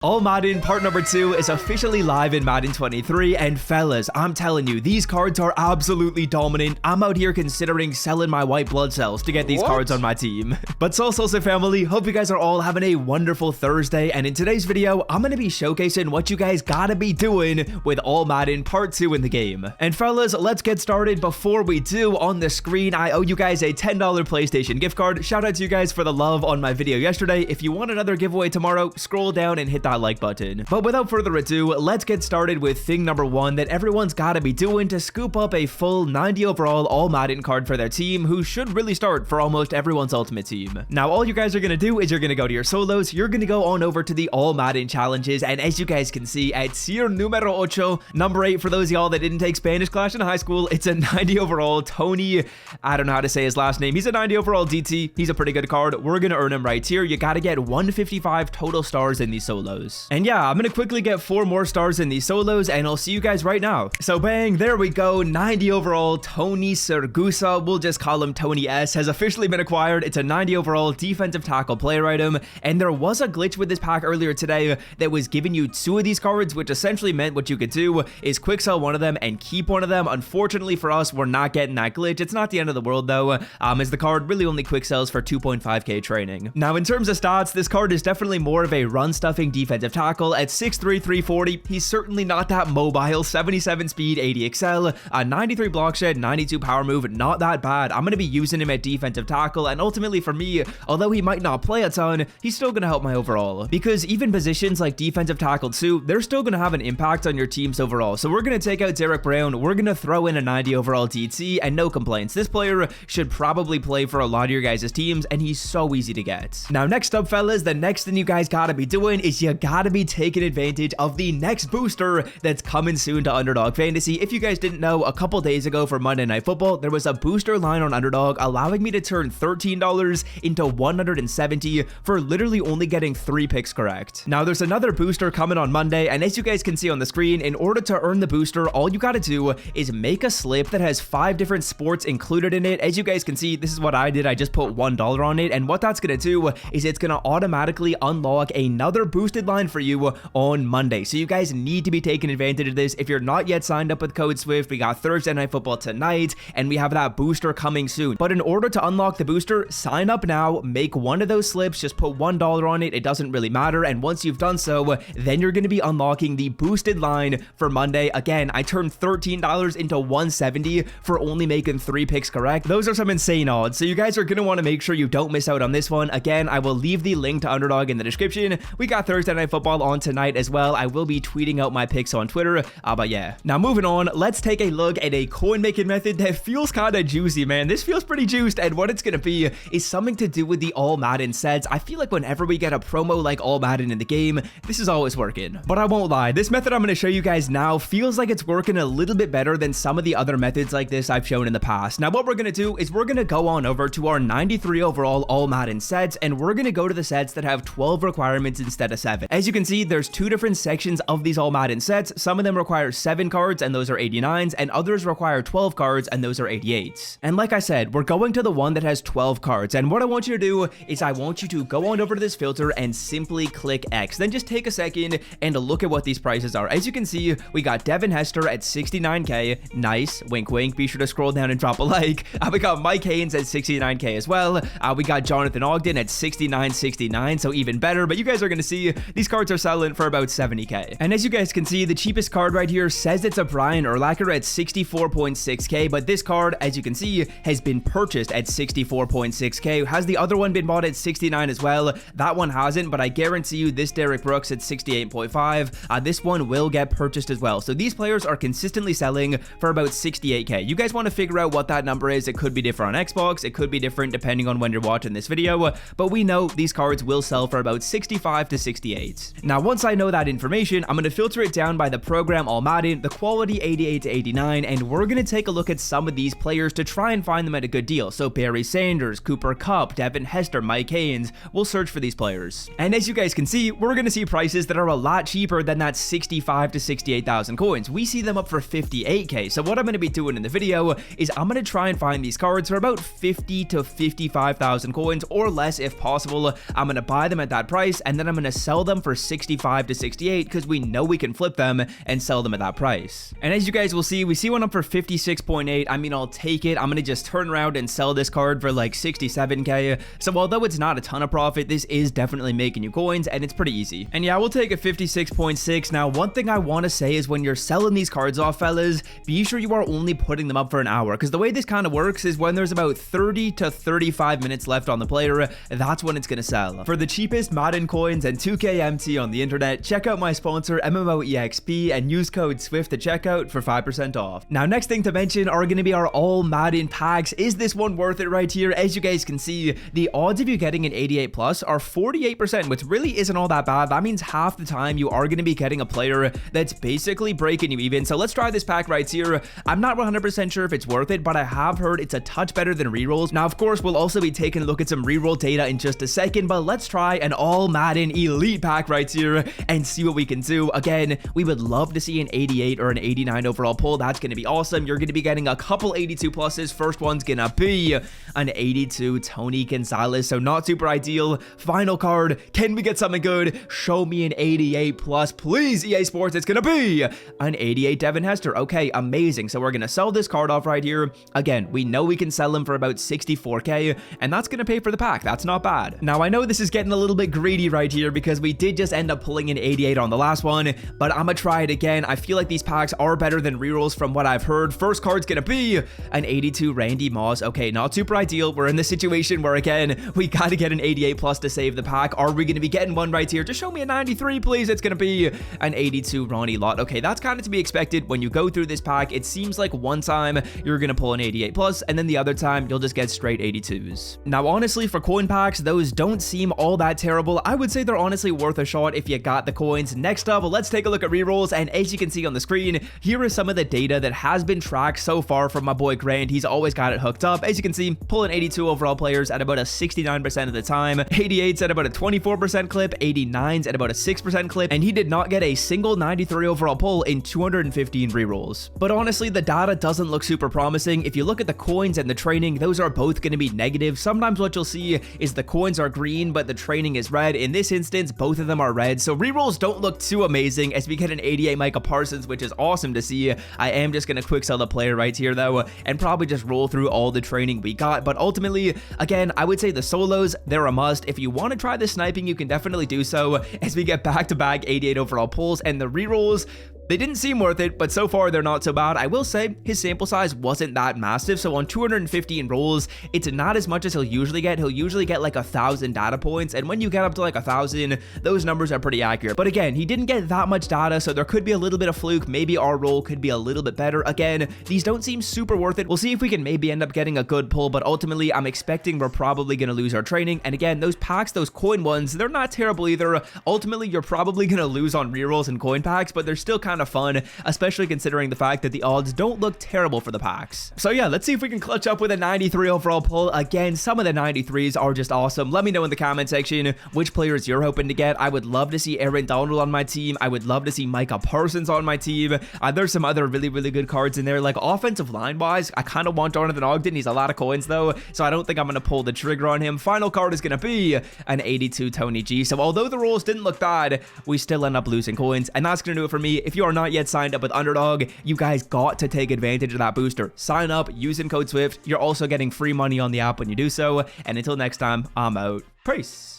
All Madden part number 2 is officially live in Madden 23, and fellas, I'm telling you, these cards are absolutely dominant. I'm out here considering selling my white blood cells to get these cards on my team. But so family, hope you guys are all having a wonderful Thursday, and in today's video, I'm going to be showcasing what you guys gotta be doing with All Madden part 2 in the game. And fellas, let's get started. Before we do, on the screen, I owe you guys a $10 PlayStation gift card. Shout out to you guys for the love on my video yesterday. If you want another giveaway tomorrow, scroll down and hit that like button. But without further ado, let's get started with thing number 1 that everyone's gotta be doing to scoop up a full 90 overall All Madden card for their team, who should really start for almost everyone's ultimate team. Now, all you guys are gonna do is you're gonna go to your solos, you're gonna go on over to the All Madden challenges, and as you guys can see, at tier numero 8, number 8, for those of y'all that didn't take Spanish class in high school, it's a 90 overall Tony, I don't know how to say his last name, he's a 90 overall DT, he's a pretty good card, we're gonna earn him right here. You gotta get 155 total stars in these solos. And yeah, I'm gonna quickly get 4 more stars in these solos, and I'll see you guys right now. So bang, there we go, 90 overall Tony Sergusa, we'll just call him Tony S, has officially been acquired. It's a 90 overall defensive tackle player item, and there was a glitch with this pack earlier today that was giving you 2 of these cards, which essentially meant what you could do is quick sell one of them and keep one of them. Unfortunately for us, we're not getting that glitch. It's not the end of the world though, as the card really only quick sells for 2.5k training. Now, in terms of stats, this card is definitely more of a run stuffing defensive tackle. At 6'3", 340, he's certainly not that mobile. 77 speed, 80 excel, 93 block shed, 92 power move, not that bad. I'm going to be using him at defensive tackle, and ultimately for me, although he might not play a ton, he's still going to help my overall, because even positions like defensive tackle 2, they're still going to have an impact on your team's overall. So we're going to take out Derek Brown, we're going to throw in a 90 overall DT, and no complaints. This player should probably play for a lot of your guys' teams, and he's so easy to get. Now, next up, fellas, the next thing you guys gotta be doing is you gotta be taking advantage of the next booster that's coming soon to Underdog Fantasy. If you guys didn't know, a couple days ago for Monday Night Football, there was a booster line on Underdog allowing me to turn $13 into 170 for literally only getting 3 picks correct. Now, there's another booster coming on Monday, and as you guys can see on the screen, in order to earn the booster, all you gotta do is make a slip that has 5 different sports included in it. As you guys can see, this is what I did. I just put $1 on it, and what that's gonna do is it's gonna automatically unlock another boosted line for you on Monday. So you guys need to be taking advantage of this. If you're not yet signed up with Code Swift, we got Thursday Night Football tonight, and we have that booster coming soon. But in order to unlock the booster, sign up now, make one of those slips, just put $1 on it. It doesn't really matter. And once you've done so, then you're going to be unlocking the boosted line for Monday. Again, I turned $13 into 170 for only making 3 picks correct. Those are some insane odds. So you guys are going to want to make sure you don't miss out on this one. Again, I will leave the link to Underdog in the description. We got Thursday Night Football on tonight as well. I will be tweeting out my picks on Twitter, but yeah. Now, moving on, let's take a look at a coin making method that feels kind of juicy, man. This feels pretty juiced, and what it's going to be is something to do with the All Madden sets. I feel like whenever we get a promo like All Madden in the game, this is always working. But I won't lie, this method I'm going to show you guys now feels like it's working a little bit better than some of the other methods like this I've shown in the past. Now, what we're going to do is we're going to go on over to our 93 overall All Madden sets, and we're going to go to the sets that have 12 requirements instead of 7. As you can see, there's 2 different sections of these All Madden sets. Some of them require 7 cards, and those are 89s, and others require 12 cards, and those are 88s. And like I said, we're going to the one that has 12 cards, and what I want you to do is I want you to go on over to this filter and simply click X. Then just take a second and look at what these prices are. As you can see, we got Devin Hester at 69k, nice, wink wink, be sure to scroll down and drop a like. We got Mike Haynes at 69k as well. We got Jonathan Ogden at 69.69, so even better, but you guys are going to see these cards are selling for about 70k. And as you guys can see, the cheapest card right here says it's a Brian Urlacher at 64.6k, but this card, as you can see, has been purchased at 64.6k. Has the other one been bought at 69 as well? That one hasn't, but I guarantee you this Derek Brooks at 68.5, this one will get purchased as well. So these players are consistently selling for about 68k. You guys want to figure out what that number is. It could be different on Xbox, it could be different depending on when you're watching this video, but we know these cards will sell for about 65 to 68. Now, once I know that information, I'm going to filter it down by the program All Madden, the quality 88 to 89, and we're going to take a look at some of these players to try and find them at a good deal. So Barry Sanders, Cooper Kupp, Devin Hester, Mike Haynes, we'll search for these players. And as you guys can see, we're going to see prices that are a lot cheaper than that 65 to 68,000 coins. We see them up for 58k. So what I'm going to be doing in the video is I'm going to try and find these cards for about 50 to 55,000 coins or less if possible. I'm going to buy them at that price, and then I'm going to sell them them for 65 to 68 because we know we can flip them and sell them at that price. And as you guys will see, we see one up for 56.8. I mean, I'll take it. I'm going to just turn around and sell this card for like 67k. So although it's not a ton of profit, this is definitely making you coins and it's pretty easy. And yeah, we'll take a 56.6. Now, one thing I want to say is when you're selling these cards off, fellas, be sure you are only putting them up for an hour, because the way this kind of works is when there's about 30 to 35 minutes left on the player, that's when it's going to sell. For the cheapest Madden coins and 2k MT on the internet, check out my sponsor MMOEXP and use code SWIFT at checkout for 5% off. Now, next thing to mention are going to be our All Madden packs. Is this one worth it right here? As you guys can see, the odds of you getting an 88 plus are 48%, which really isn't all that bad. That means half the time you are going to be getting a player that's basically breaking you even. So let's try this pack right here. I'm not 100% sure if it's worth it, but I have heard it's a touch better than rerolls. Now, of course, we'll also be taking a look at some reroll data in just a second, but let's try an All Madden Elite pack right here and see what we can do. Again, we would love to see an 88 or an 89 overall pull. That's going to be awesome. You're going to be getting a couple 82 pluses. First one's going to be an 82 Tony Gonzalez, so not super ideal. Final card. Can we get something good? Show me an 88 plus, please, EA Sports. It's going to be an 88 Devin Hester. Okay, amazing. So we're going to sell this card off right here. Again, we know we can sell him for about 64k, and that's going to pay for the pack. That's not bad. Now, I know this is getting a little bit greedy right here because we did just end up pulling an 88 on the last one, but I'm going to try it again. I feel like these packs are better than rerolls from what I've heard. First card's going to be an 82 Randy Moss. Okay, not super ideal. We're in this situation where, again, we got to get an 88 plus to save the pack. Are we going to be getting one right here? Just show me a 93, please. It's going to be an 82 Ronnie Lott. Okay, that's kind of to be expected when you go through this pack. It seems like one time you're going to pull an 88 plus, and then the other time you'll just get straight 82s. Now, honestly, for coin packs, those don't seem all that terrible. I would say they're honestly worth a shot if you got the coins. Next up, let's take a look at rerolls, and as you can see on the screen, here is some of the data that has been tracked so far from my boy Grant. He's always got it hooked up. As you can see, pulling 82 overall players at about a 69% of the time, 88s at about a 24% clip, 89s at about a 6% clip, and he did not get a single 93 overall pull in 215 rerolls. But honestly, the data doesn't look super promising. If you look at the coins and the training, those are both going to be negative. Sometimes what you'll see is the coins are green, but the training is red. In this instance, both of them are red. So rerolls don't look too amazing as we get an 88 Micah Parsons, which is awesome to see. I am just going to quick sell the player right here though, and probably just roll through all the training we got. But ultimately, again, I would say the solos, they're a must. If you want to try the sniping, you can definitely do so as we get back-to-back 88 overall pulls, and the rerolls, they didn't seem worth it, but so far they're not so bad. I will say his sample size wasn't that massive, so on 215 rolls, it's not as much as he'll usually get. He'll usually get like 1,000 data points, and when you get up to like 1,000, those numbers are pretty accurate. But again, he didn't get that much data, so there could be a little bit of fluke. Maybe our roll could be a little bit better. Again, these don't seem super worth it. We'll see if we can maybe end up getting a good pull, but ultimately, I'm expecting we're probably going to lose our training. And again, those packs, those coin ones, they're not terrible either. Ultimately, you're probably going to lose on rerolls and coin packs, but they're still kind of fun, especially considering the fact that the odds don't look terrible for the packs. So yeah, let's see if we can clutch up with a 93 overall pull. Again, some of the 93s are just awesome. Let me know in the comment section which players you're hoping to get. I would love to see Aaron Donald on my team. I would love to see Micah Parsons on my team. There's some other really good cards in there. Like offensive line wise, I kind of want Jonathan Ogden. He's a lot of coins though, so I don't think I'm going to pull the trigger on him. Final card is going to be an 82 Tony G. So although the rolls didn't look bad, we still end up losing coins, and that's going to do it for me. If you are not yet signed up with Underdog, you guys got to take advantage of that booster. Sign up using code SWIFT. You're also getting free money on the app when you do so. And until next time, I'm out. Peace.